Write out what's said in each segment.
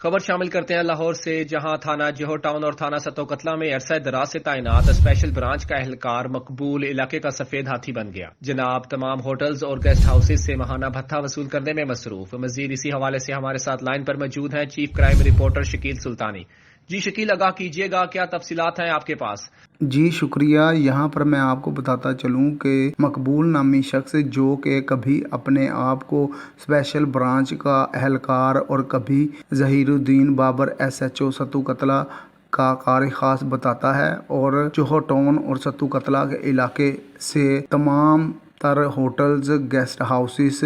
خبر شامل کرتے ہیں لاہور سے، جہاں تھانہ جوہر ٹاؤن اور تھانہ ستو قتلہ میں عرصہ دراز سے تعینات اسپیشل برانچ کا اہلکار مقبول علاقے کا سفید ہاتھی بن گیا۔ جناب تمام ہوٹلز اور گیسٹ ہاؤسز سے ماہانہ بھتہ وصول کرنے میں مصروف۔ مزید اسی حوالے سے ہمارے ساتھ لائن پر موجود ہیں چیف کرائم رپورٹر شکیل سلطانی۔ جی شکیل، آگاہ کیجیے گا، کیا تفصیلات ہیں آپ کے پاس؟ جی شکریہ۔ یہاں پر میں آپ کو بتاتا چلوں کہ مقبول نامی شخص جو کہ کبھی اپنے آپ کو اسپیشل برانچ کا اہلکار اور کبھی ظہیر الدین بابر SHO ستو قتلہ کا قاری خاص بتاتا ہے، اور جوہر ٹاؤن اور ستو قتلہ کے علاقے سے تمام تر hotels, guest houses,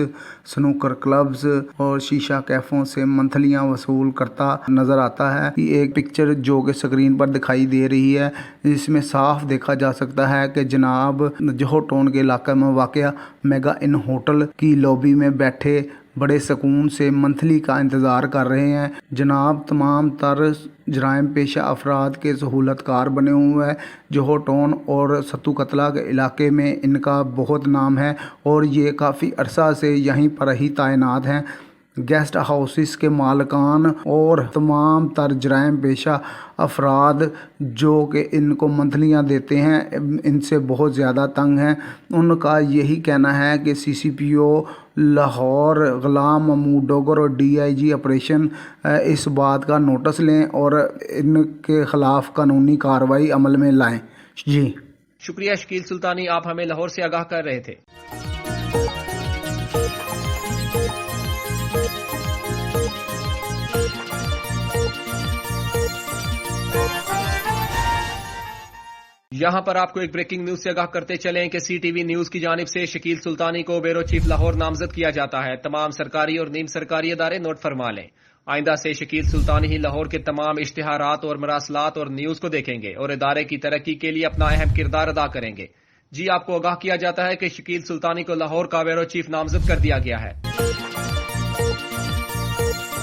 snooker clubs اور شیشہ کیفوں سے منتھلیاں وصول کرتا نظر آتا ہے۔ یہ ایک پکچر جو کہ سکرین پر دکھائی دے رہی ہے، جس میں صاف دیکھا جا سکتا ہے کہ جناب جوہر ٹاؤن کے علاقے میں واقع میگا ان ہوٹل کی لابی میں بیٹھے بڑے سکون سے منتھلی کا انتظار کر رہے ہیں۔ جناب تمام تر جرائم پیشہ افراد کے سہولت کار بنے ہوئے ہیں۔ جوہر ٹاؤن اور ستو قتلہ کے علاقے میں ان کا بہت نام ہے اور یہ کافی عرصہ سے یہیں پر ہی تعینات ہیں۔ گیسٹ ہاؤسز کے مالکان اور تمام تر جرائم پیشہ افراد جو کہ ان کو منتھلیاں دیتے ہیں، ان سے بہت زیادہ تنگ ہیں۔ ان کا یہی کہنا ہے کہ CCPO لاہور غلام محمود ڈوگر اور DIG آپریشن اس بات کا نوٹس لیں اور ان کے خلاف قانونی کارروائی عمل میں لائیں۔ جی شکریہ شکیل سلطانی، آپ ہمیں لاہور سے آگاہ کر رہے تھے۔ یہاں پر آپ کو ایک بریکنگ نیوز سے آگاہ کرتے چلیں کہ CTV نیوز کی جانب سے شکیل سلطانی کو بیورو چیف لاہور نامزد کیا جاتا ہے۔ تمام سرکاری اور نیم سرکاری ادارے نوٹ فرما لیں، آئندہ سے شکیل سلطانی ہی لاہور کے تمام اشتہارات اور مراسلات اور نیوز کو دیکھیں گے اور ادارے کی ترقی کے لیے اپنا اہم کردار ادا کریں گے۔ جی آپ کو آگاہ کیا جاتا ہے کہ شکیل سلطانی کو لاہور کا بیورو چیف نامزد کر دیا گیا ہے۔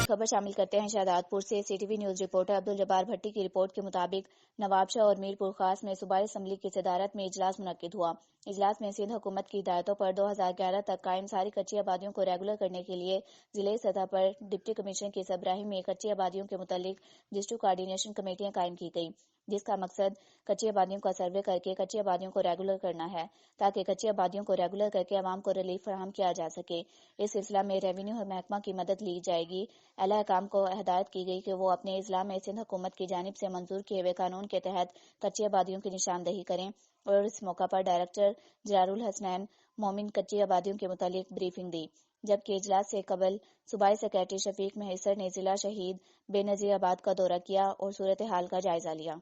خبر شامل کرتے ہیں شہزاد پور سے۔ CTV نیوز رپورٹر عبدالجبار بھٹی کی رپورٹ کے مطابق نواب شاہ اور میر پور خاص میں صوبائی اسمبلی کی صدارت میں اجلاس منعقد ہوا۔ اجلاس میں سندھ حکومت کی ہدایتوں پر 2011 تک قائم ساری کچی آبادیوں کو ریگولر کرنے کے لیے ضلعی سطح پر ڈپٹی کمشنر کی سربراہی میں کچی آبادیوں کے متعلق ڈسٹرکٹ کوآرڈینیشن کمیٹیاں قائم کی گئیں، جس کا مقصد کچی آبادیوں کا سروے کر کے کچی آبادیوں کو ریگولر کرنا ہے، تاکہ کچی آبادیوں کو ریگولر کر کے عوام کو ریلیف فراہم کیا جا سکے۔ اس سلسلہ میں ریونیو محکمہ کی مدد لی جائے گی۔ اعلی حکام کو ہدایت کی گئی کہ وہ اپنے اضلاع میں سندھ حکومت کی جانب سے منظور کیے ہوئے قانون کے تحت کچی آبادیوں کی نشاندہی کریں، اور اس موقع پر ڈائریکٹر جرار الحسنین مومن کچی آبادیوں کے متعلق بریفنگ دی، جبکہ اجلاس سے قبل صوبائی سیکریٹری شفیق مہیسر نے ضلع شہید بے نظیر آباد کا دورہ کیا اور صورتحال کا جائزہ لیا۔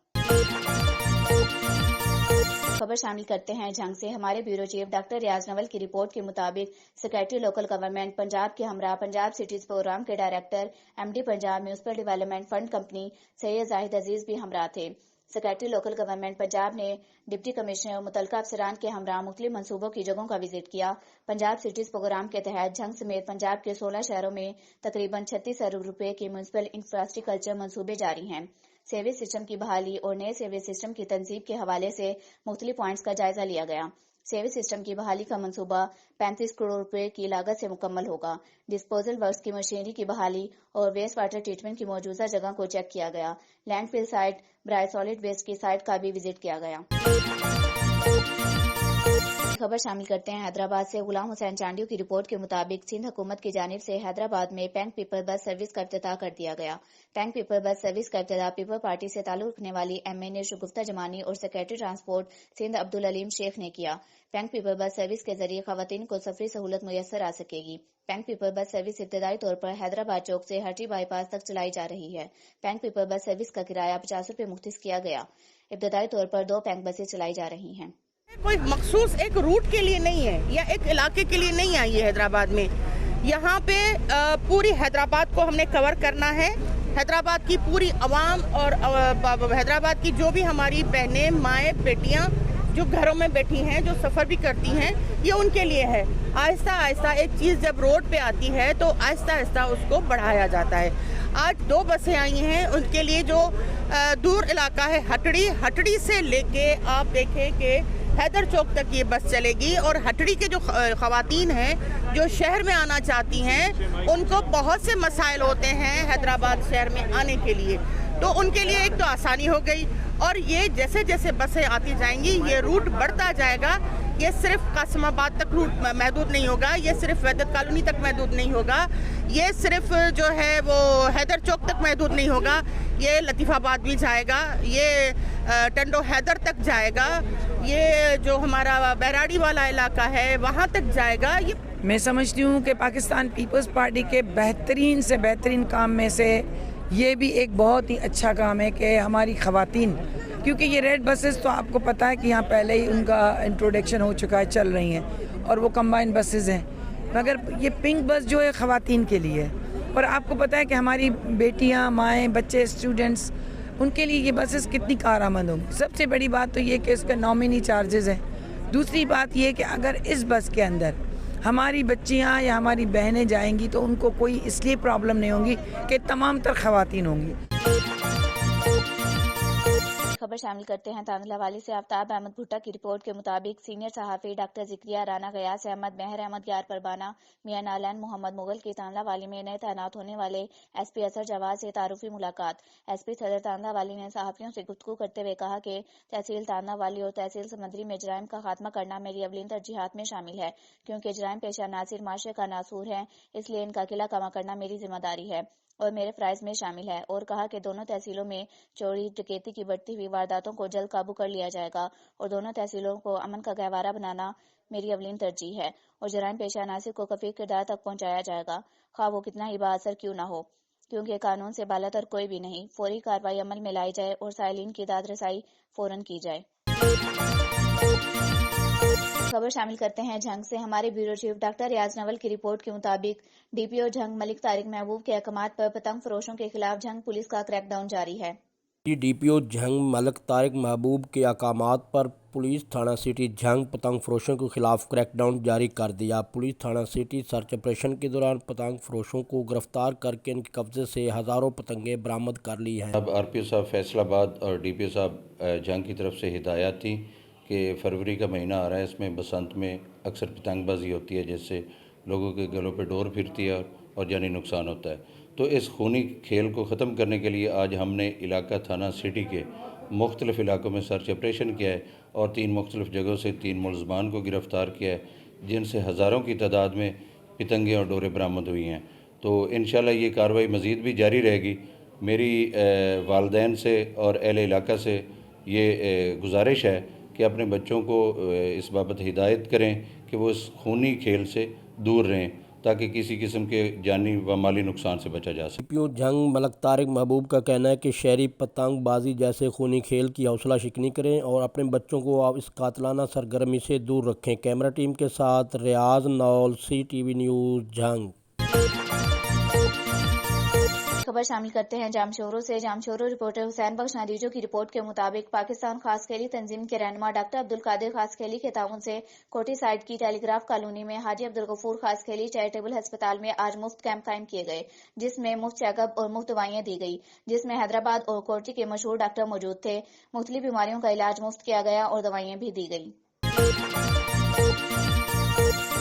خبر شامل کرتے ہیں جھنگ سے۔ ہمارے بیورو چیف ڈاکٹر ریاض نول کی رپورٹ کے مطابق سیکریٹری لوکل گورنمنٹ پنجاب کے ہمراہ پنجاب سٹیز پروگرام کے director MD Punjab municipal development fund company Syed Zahid Aziz بھی ہمراہ تھے۔ سیکریٹری لوکل گورنمنٹ پنجاب نے ڈپٹی کمشنر اور متعلقہ افسران کے ہمراہ مختلف منصوبوں کی جگہوں کا وزٹ کیا۔ پنجاب سٹیز پروگرام کے تحت جھنگ سمیت پنجاب کے 16 شہروں میں تقریباً 36 ارب روپے کے میونسپل انفراسٹرکچر منصوبے جاری ہیں۔ سیویج سسٹم کی بحالی اور نئے سیویج سسٹم کی تنصیب کے حوالے سے مختلف پوائنٹس کا جائزہ لیا گیا۔ سیویج سسٹم کی بحالی کا منصوبہ 35 کروڑ روپے کی لاگت سے مکمل ہوگا۔ ڈسپوزل ورکس کی مشینری کی بحالی اور ویسٹ واٹر ٹریٹمنٹ کی موجودہ جگہ کو چیک کیا گیا۔ لینڈ فل سائٹ برائے سالڈ ویسٹ کی سائٹ کا بھی وزٹ کیا گیا۔ خبر شامل کرتے ہیں حیدرآباد سے۔ غلام حسین چانڈیو کی رپورٹ کے مطابق سندھ حکومت کی جانب سے حیدرآباد میں پینک پیپل بس سروس کا افتتاح کر دیا گیا۔ پینک پیپل بس سروس کا افتتاح پیپل پارٹی سے تعلق رکھنے والی MA شگفتہ جمانی اور سیکریٹری ٹرانسپورٹ سندھ عبدالعلیم شیخ نے کیا۔ پینک پیپل بس سروس کے ذریعے خواتین کو سفری سہولت میسر آ سکے گی۔ پینک پیپل بس سروس ابتدائی طور پر حیدرآباد چوک سے ہٹی بائی پاس تک چلائی جا رہی ہے۔ پینک پیپل بس سروس کا کرایہ 50 روپے مختص کیا گیا۔ ابتدائی طور پر 2 پینک بسیں چلائی جا رہی ہیں۔ کوئی مخصوص ایک روٹ کے لیے نہیں ہے یا ایک علاقے کے لیے نہیں آئی ہے حیدرآباد میں۔ یہاں پہ پوری حیدرآباد کو ہم نے کور کرنا ہے۔ حیدرآباد کی پوری عوام اور حیدرآباد کی جو بھی ہماری بہنیں، مائیں، بیٹیاں جو گھروں میں بیٹھی ہیں، جو سفر بھی کرتی ہیں، یہ ان کے لیے ہے۔ آہستہ آہستہ ایک چیز جب روڈ پہ آتی ہے تو آہستہ آہستہ اس کو بڑھایا جاتا ہے۔ آج 2 بسیں آئی ہیں ان کے لیے جو دور علاقہ ہے ہٹڑی سے لے کے آپ دیکھیں کہ حیدر چوک تک یہ بس چلے گی، اور ہٹڑی کے جو خواتین ہیں جو شہر میں آنا چاہتی ہیں ان کو بہت سے مسائل ہوتے ہیں حیدرآباد شہر میں آنے کے لیے، تو ان کے لیے ایک تو آسانی ہو گئی، اور یہ جیسے جیسے بسیں آتی جائیں گی یہ روٹ بڑھتا جائے گا۔ یہ صرف قاسم آباد تک روٹ محدود نہیں ہوگا، یہ صرف وحدت کالونی تک محدود نہیں ہوگا، یہ صرف جو ہے وہ حیدر چوک تک محدود نہیں ہوگا، یہ لطیف آباد بھی جائے گا، یہ ٹنڈو حیدر تک جائے گا، یہ جو ہمارا بیراڑی والا علاقہ ہے وہاں تک جائے گا۔ میں سمجھتی ہوں کہ پاکستان پیپلز پارٹی کے بہترین سے بہترین کام میں سے یہ بھی ایک بہت ہی اچھا کام ہے کہ ہماری خواتین، کیونکہ یہ ریڈ بسز تو آپ کو پتہ ہے کہ یہاں پہلے ہی ان کا انٹروڈکشن ہو چکا ہے، چل رہی ہیں، اور وہ کمبائن بسز ہیں، مگر یہ پنک بس جو ہے خواتین کے لیے ہے، اور آپ کو پتہ ہے کہ ہماری بیٹیاں، مائیں، بچے، اسٹوڈنٹس، ان کے لیے یہ بسز کتنی کارآمد ہوں گی۔ سب سے بڑی بات تو یہ کہ اس کا نامنی چارجز ہیں۔ دوسری بات یہ کہ اگر اس بس کے اندر ہماری بچیاں یا ہماری بہنیں جائیں گی تو ان کو کوئی اس لیے پرابلم نہیں ہوگی کہ تمام تر خواتین ہوں گی۔ خبر شامل کرتے ہیں تانلا والی سے۔ آفتاب احمد بھٹا کی رپورٹ کے مطابق سینئر صحافی ڈاکٹر ذکریہ رانا، غیاث احمد، مہر احمد یار پربانہ، میاں نالین محمد مغل کی تانلا والی میں نئے تعینات ہونے والے ایس پی اثر جواز سے تعارفی ملاقات۔ ایس پی صدر تانلا والی نے صحافیوں سے گفتگو کرتے ہوئے کہا کہ تحصیل تانلا والی اور تحصیل سمندری میں جرائم کا خاتمہ کرنا میری اولین ترجیحات میں شامل ہے، کیونکہ جرائم پیشہ عناصر معاشرے کا ناسور ہیں، اس لیے ان کا قلعہ کما کرنا میری ذمہ داری ہے اور میرے فرائض میں شامل ہے، اور کہا کہ دونوں تحصیلوں میں چوری ڈکیتی کی بڑھتی ہوئی وارداتوں کو جلد قابو کر لیا جائے گا، اور دونوں تحصیلوں کو امن کا گہوارہ بنانا میری اولین ترجیح ہے، اور جرائم پیشہ عناصر کو کفیل کردار تک پہنچایا جائے گا، خواہ وہ کتنا ہی با اثر کیوں نہ ہو، کیونکہ قانون سے بالاتر کوئی بھی نہیں۔ فوری کارروائی عمل میں لائی جائے اور سائلین کی داد رسائی فوراً کی جائے۔ خبر شامل کرتے ہیں جھنگ سے۔ ہمارے بیورو چیف ڈاکٹر ریاض نول کی رپورٹ کے مطابق ڈی پی او جھنگ ملک طارق محبوب کے احکامات پر پتنگ فروشوں کے خلاف جھنگ پولیس کا کریک ڈاؤن جاری ہے۔ ڈی پی او جھنگ ملک طارق محبوب کے احکامات پر پولیس تھانہ سٹی جھنگ پتنگ فروشوں کے خلاف کریک ڈاؤن جاری کر دیا۔ پولیس تھانہ سٹی سرچ آپریشن کے دوران پتنگ فروشوں کو گرفتار کر کے ان کے قبضے سے ہزاروں پتنگیں برآمد کر لی ہیں۔ اب آر پی او صاحب فیصل آباد اور ڈی پی او صاحب جھنگ کی طرف سے ہدایات تھی کہ فروری کا مہینہ آ رہا ہے، اس میں بسنت میں اکثر پتنگ بازی ہوتی ہے جس سے لوگوں کے گلوں پہ ڈور پھرتی ہے اور جانی نقصان ہوتا ہے، تو اس خونی کھیل کو ختم کرنے کے لیے آج ہم نے علاقہ تھانہ سٹی کے مختلف علاقوں میں سرچ آپریشن کیا ہے اور 3 مختلف جگہوں سے 3 ملزمان کو گرفتار کیا ہے، جن سے ہزاروں کی تعداد میں پتنگیں اور ڈوریں برآمد ہوئی ہیں۔ تو انشاءاللہ یہ کارروائی مزید بھی جاری رہے گی۔ میری والدین سے اور اہل علاقہ سے یہ گزارش ہے کہ اپنے بچوں کو اس بابت ہدایت کریں کہ وہ اس خونی کھیل سے دور رہیں تاکہ کسی قسم کے جانی و مالی نقصان سے بچا جا سکے۔ ڈی پی او جھنگ ملک طارق محبوب کا کہنا ہے کہ شہری پتنگ بازی جیسے خونی کھیل کی حوصلہ شکنی کریں اور اپنے بچوں کو اس قاتلانہ سرگرمی سے دور رکھیں۔ کیمرہ ٹیم کے ساتھ ریاض نول، CTV نیوز جھنگ۔ خبر شامل کرتے ہیں جامشورو سے۔ جامشورو رپورٹر حسین بخش نادیجو کی رپورٹ کے مطابق پاکستان خاص کھیلی تنظیم کے رہنما ڈاکٹر عبدالقادر خاص کھیلی کے تعاون سے کوٹھی سائڈ کی ٹیلی گراف کالونی میں حاجی عبدالغفور خاص کھیلی چیریٹیبل ہسپتال میں آج مفت کیمپ قائم کیے گئے، جس میں مفت چیک اپ اور مفت دوائیاں دی گئی، جس میں حیدرآباد اور کوٹھی کے مشہور ڈاکٹر موجود تھے۔ مختلف بیماریوں کا علاج مفت کیا گیا اور دوائیاں بھی دی گئی۔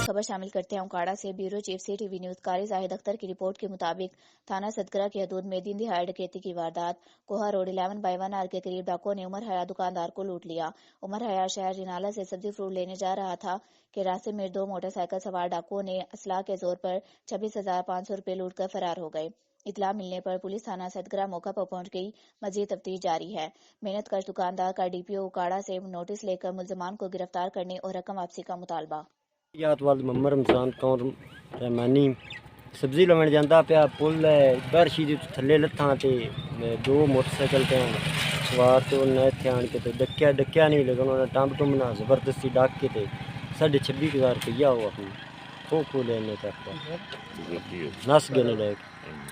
خبر شامل کرتے ہیں اوکاڑا سے۔ بیورو چیف CTV نیوز قاری زاہد اختر کی رپورٹ کے مطابق تھانہ صدگرہ کی حدود میں دن دہاڑے ڈکیتی کی واردات۔ کوہا روڈ 11/1 کے قریب ڈاکو نے عمر حیا دکاندار کو لوٹ لیا۔ عمر حیا شہر جنالہ سے سبزی فروٹ لینے جا رہا تھا کہ راستے میں 2 موٹر سائیکل سوار ڈاکو نے اسلحہ کے زور پر 26,500 روپے لوٹ کر فرار ہو گئے۔ اطلاع ملنے پر پولیس تھانہ صدگرہ موقع پر پہنچ گئی۔ مزید تفتیش جاری ہے۔ محنت کش دکاندار کا DPO اوکاڑا سے نوٹس لے کر ملزمان کو گرفتار کرنے اور رقم واپسی کا مطالبہ۔ یاد والد محمد رمضان کور رحمانی سبزی لوਣ ਜਾਂਦਾ ਪਿਆ ਪੁੱਲ ਬਾਰਸ਼ੀ ਦੇ ਥੱਲੇ ਲੱਥਾਂ ਤੇ 2 ਮੋਟਰਸਾਈਕਲ ਤੇ ਸਵਾਰ ਤੇ ਉਹਨਾਂ ਇੱਥੇ ਆਣ ਕੇ ਤੇ ਡੱਕਿਆ ਨਹੀਂ ਲੇਕਿਨ ਉਹਨਾਂ ਟੰਬ ਟੁੰਬ ਨਾਲ ਜ਼ਬਰਦਸਤੀ ਡੱਕ ਕੇ ਤੇ 26,000 ਰੁਪਇਆ ਉਹ ਆਪਣੀ ਖੋ ਲੈਣੇ ਤੱਕ ਨਸ ਗਏ ਨੇ।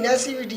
NICVD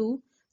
2,